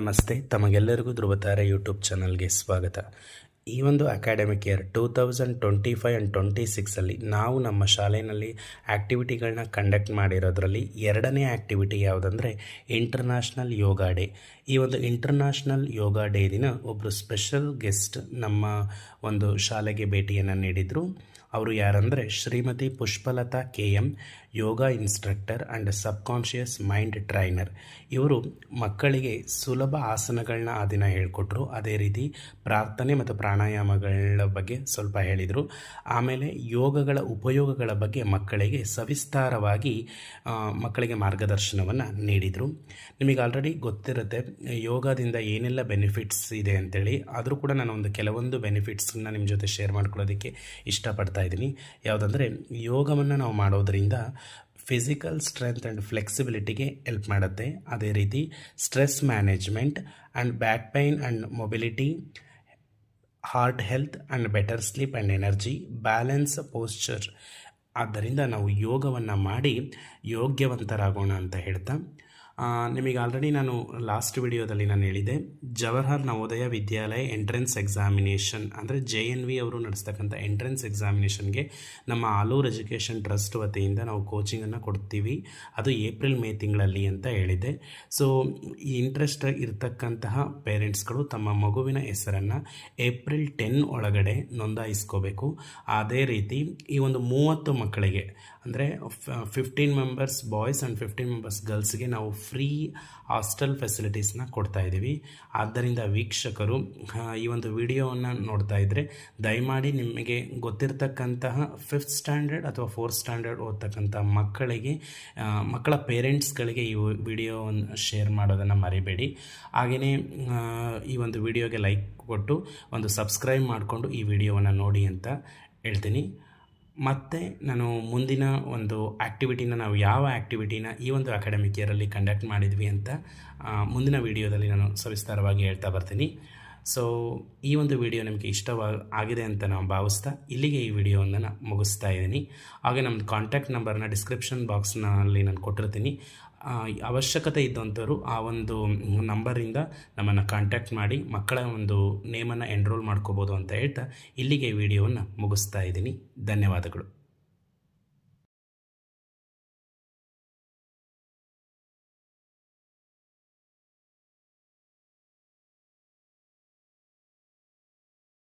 ನಮಸ್ತೆ, ತಮಗೆಲ್ಲರಿಗೂ ಧ್ರುವತಾರೆ ಯೂಟ್ಯೂಬ್ ಚಾನಲ್ಗೆ ಸ್ವಾಗತ. ಈ ಒಂದು ಅಕಾಡೆಮಿಕ್ ಇಯರ್ 2025 ಆ್ಯಂಡ್ 26ಅಲ್ಲಿ ನಾವು ನಮ್ಮ ಶಾಲೆಯಲ್ಲಿ ಆ್ಯಕ್ಟಿವಿಟಿಗಳನ್ನ ಕಂಡಕ್ಟ್ ಮಾಡಿರೋದ್ರಲ್ಲಿ ಎರಡನೇ ಆ್ಯಕ್ಟಿವಿಟಿ ಯಾವುದಂದರೆ ಇಂಟರ್ನ್ಯಾಷನಲ್ ಯೋಗ ಡೇ. ಈ ಒಂದು ಇಂಟರ್ನ್ಯಾಷನಲ್ ಯೋಗ ಡೇ ದಿನ ಒಬ್ಬರು ಸ್ಪೆಷಲ್ ಗೆಸ್ಟ್ ನಮ್ಮ ಒಂದು ಶಾಲೆಗೆ ಭೇಟಿಯನ್ನು ನೀಡಿದರು. ಅವರು ಯಾರಂದರೆ Shrimati Pushpalatha KM, yoga instructor and subconscious mind trainer. ಇವರು ಮಕ್ಕಳಿಗೆ ಸುಲಭ ಆಸನಗಳನ್ನ ಆ ದಿನ ಹೇಳಿಕೊಟ್ರು. ಅದೇ ರೀತಿ ಪ್ರಾರ್ಥನೆ ಮತ್ತು ಪ್ರಾಣಾಯಾಮಗಳ ಬಗ್ಗೆ ಸ್ವಲ್ಪ ಹೇಳಿದರು. ಆಮೇಲೆ ಯೋಗಗಳ ಉಪಯೋಗಗಳ ಬಗ್ಗೆ ಮಕ್ಕಳಿಗೆ ಸವಿಸ್ತಾರವಾಗಿ ಮಕ್ಕಳಿಗೆ ಮಾರ್ಗದರ್ಶನವನ್ನು ನೀಡಿದರು. ನಿಮಗೆ ಆಲ್ರೆಡಿ ಗೊತ್ತಿರುತ್ತೆ ಯೋಗದಿಂದ ಏನೆಲ್ಲ ಬೆನಿಫಿಟ್ಸ್ ಇದೆ ಅಂತೇಳಿ. ಆದರೂ ಕೂಡ ನಾನು ಕೆಲವೊಂದು ಬೆನಿಫಿಟ್ಸನ್ನ ನಿಮ್ಮ ಜೊತೆ ಶೇರ್ ಮಾಡ್ಕೊಳ್ಳೋದಕ್ಕೆ ಇಷ್ಟಪಡ್ತಾ ಇದ್ದೀನಿ. ಯಾವುದಂದರೆ ಯೋಗವನ್ನು ನಾವು ಮಾಡೋದರಿಂದ ಫಿಸಿಕಲ್ ಸ್ಟ್ರೆಂತ್ ಆ್ಯಂಡ್ ಫ್ಲೆಕ್ಸಿಬಿಲಿಟಿಗೆ ಹೆಲ್ಪ್ ಮಾಡುತ್ತೆ. ಅದೇ ರೀತಿ stress management and back pain and mobility, heart health and better sleep and energy, balance posture. ಆದ್ದರಿಂದ ನಾವು ಯೋಗವನ್ನು ಮಾಡಿ ಯೋಗ್ಯವಂತರಾಗೋಣ ಅಂತ ಹೇಳ್ತಾ, ನಿಮಗೆ ಆಲ್ರೆಡಿ ನಾನು ಲಾಸ್ಟ್ ವಿಡಿಯೋದಲ್ಲಿ ನಾನು ಹೇಳಿದೆ, ಜವಾಹರ್ ನವೋದಯ ವಿದ್ಯಾಲಯ ಎಂಟ್ರೆನ್ಸ್ ಎಕ್ಸಾಮಿನೇಷನ್ ಅಂದರೆ JNV ಅವರು ನಡೆಸ್ತಕ್ಕಂಥ ಎಂಟ್ರೆನ್ಸ್ ಎಕ್ಸಾಮಿನೇಷನ್ಗೆ ನಮ್ಮ ಆಲೂರು ಎಜುಕೇಷನ್ ಟ್ರಸ್ಟ್ ವತಿಯಿಂದ ನಾವು ಕೋಚಿಂಗನ್ನು ಕೊಡ್ತೀವಿ. ಅದು ಏಪ್ರಿಲ್-ಮೇ ತಿಂಗಳಲ್ಲಿ ಅಂತ ಹೇಳಿದೆ. ಸೊ ಈ ಇಂಟ್ರೆಸ್ಟ್ ಇರತಕ್ಕಂತಹ ಪೇರೆಂಟ್ಸ್ಗಳು ತಮ್ಮ ಮಗುವಿನ ಹೆಸರನ್ನು ಏಪ್ರಿಲ್ 10 ಒಳಗಡೆ ನೋಂದಾಯಿಸ್ಕೋಬೇಕು. ಅದೇ ರೀತಿ ಈ ಒಂದು 30 ಮಕ್ಕಳಿಗೆ ಅಂದರೆ 15 ಮೆಂಬರ್ಸ್ ಬಾಯ್ಸ್ ಆ್ಯಂಡ್ 15 ಮೆಂಬರ್ಸ್ ಗರ್ಲ್ಸ್ಗೆ ನಾವು ಫ್ರೀ ಹಾಸ್ಟೆಲ್ ಫೆಸಿಲಿಟೀಸ್ನ ಕೊಡ್ತಾ ಇದ್ದೀವಿ. ಆದ್ದರಿಂದ ವೀಕ್ಷಕರು ಈ ಒಂದು ವಿಡಿಯೋವನ್ನು ನೋಡ್ತಾ ಇದ್ದರೆ ದಯಮಾಡಿ ನಿಮಗೆ ಗೊತ್ತಿರತಕ್ಕಂತಹ 5th ಸ್ಟ್ಯಾಂಡರ್ಡ್ ಅಥವಾ 4th ಸ್ಟ್ಯಾಂಡರ್ಡ್ ಓದ್ತಕ್ಕಂಥ ಮಕ್ಕಳ ಪೇರೆಂಟ್ಸ್ಗಳಿಗೆ ಈ ವಿಡಿಯೋವನ್ನು ಶೇರ್ ಮಾಡೋದನ್ನು ಮರಿಬೇಡಿ. ಹಾಗೆಯೇ ಈ ಒಂದು ವಿಡಿಯೋಗೆ ಲೈಕ್ ಕೊಟ್ಟು ಒಂದು ಸಬ್ಸ್ಕ್ರೈಬ್ ಮಾಡಿಕೊಂಡು ಈ ವಿಡಿಯೋವನ್ನು ನೋಡಿ ಅಂತ ಹೇಳ್ತೀನಿ. ಮತ್ತು ನಾನು ಮುಂದಿನ ಒಂದು ಆ್ಯಕ್ಟಿವಿಟಿನ ನಾವು ಯಾವ ಆ್ಯಕ್ಟಿವಿಟಿನ ಈ ಒಂದು ಅಕಾಡೆಮಿಕ್ ಇಯರಲ್ಲಿ ಕಂಡಕ್ಟ್ ಮಾಡಿದ್ವಿ ಅಂತ ಮುಂದಿನ ವಿಡಿಯೋದಲ್ಲಿ ನಾನು ಸವಿಸ್ತಾರವಾಗಿ ಹೇಳ್ತಾ ಬರ್ತೀನಿ. ಸೊ ಈ ಒಂದು ವಿಡಿಯೋ ನಿಮಗೆ ಆಗಿದೆ ಅಂತ ನಾನು ಭಾವಿಸ್ತಾ ಇಲ್ಲಿಗೆ ಈ ವಿಡಿಯೋವನ್ನು ನಾನು ಮುಗಿಸ್ತಾ ಇದ್ದೀನಿ. ಹಾಗೆ ನಮ್ಮದು ಕಾಂಟ್ಯಾಕ್ಟ್ ನಂಬರ್ನ ಡಿಸ್ಕ್ರಿಪ್ಷನ್ ಬಾಕ್ಸ್ನಲ್ಲಿ ನಾನು ಕೊಟ್ಟಿರ್ತೀನಿ. ಅವಶ್ಯಕತೆ ಇದ್ದಂಥವ್ರು ಆ ಒಂದು ನಂಬರಿಂದ ನಮ್ಮನ್ನು ಕಾಂಟ್ಯಾಕ್ಟ್ ಮಾಡಿ ಮಕ್ಕಳ ಒಂದು ನೇಮನ್ನು ಎನ್ರೋಲ್ ಮಾಡ್ಕೋಬೋದು ಅಂತ ಹೇಳ್ತಾ ಇಲ್ಲಿಗೆ ಈ ವಿಡಿಯೋವನ್ನು ಮುಗಿಸ್ತಾ ಇದ್ದೀನಿ. ಧನ್ಯವಾದಗಳು.